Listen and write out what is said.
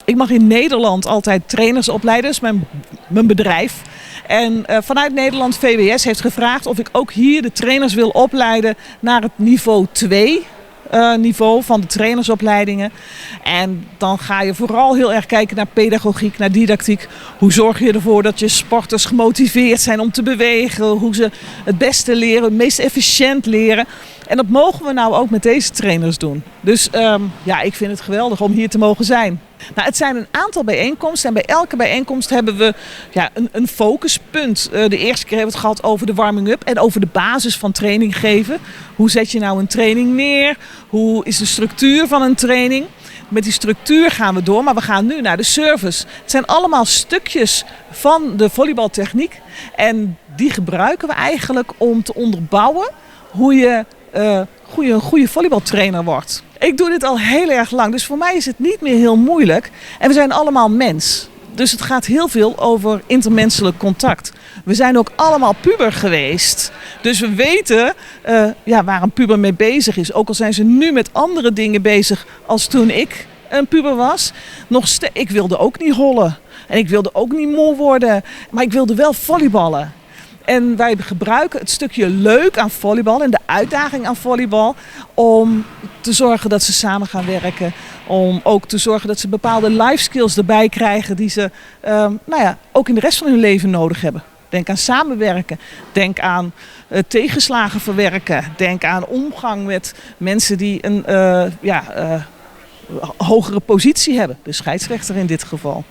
Ik mag in Nederland altijd trainers opleiden, dat is mijn bedrijf. En vanuit Nederland VWS heeft gevraagd of ik ook hier de trainers wil opleiden naar het niveau 2. Niveau van de trainersopleidingen. En dan ga je vooral heel erg kijken naar pedagogiek, naar didactiek. Hoe zorg je ervoor dat je sporters gemotiveerd zijn om te bewegen? Hoe ze het beste leren, het meest efficiënt leren. En dat mogen we nou ook met deze trainers doen. Dus ik vind het geweldig om hier te mogen zijn. Nou, het zijn een aantal bijeenkomsten en bij elke bijeenkomst hebben we een focuspunt. De eerste keer hebben we het gehad over de warming-up en over de basis van training geven. Hoe zet je nou een training neer? Hoe is de structuur van een training? Met die structuur gaan we door, maar we gaan nu naar de service. Het zijn allemaal stukjes van de volleybaltechniek en die gebruiken we eigenlijk om te onderbouwen hoe je een goede volleybaltrainer wordt. Ik doe dit al heel erg lang, dus voor mij is het niet meer heel moeilijk. En we zijn allemaal mens. Dus het gaat heel veel over intermenselijk contact. We zijn ook allemaal puber geweest. Dus we weten waar een puber mee bezig is. Ook al zijn ze nu met andere dingen bezig als toen ik een puber was. Ik wilde ook niet hollen. En ik wilde ook niet moe worden. Maar ik wilde wel volleyballen. En wij gebruiken het stukje leuk aan volleybal en de uitdaging aan volleybal om te zorgen dat ze samen gaan werken. Om ook te zorgen dat ze bepaalde life skills erbij krijgen die ze ook in de rest van hun leven nodig hebben. Denk aan samenwerken, denk aan tegenslagen verwerken, denk aan omgang met mensen die een hogere positie hebben. De scheidsrechter in dit geval.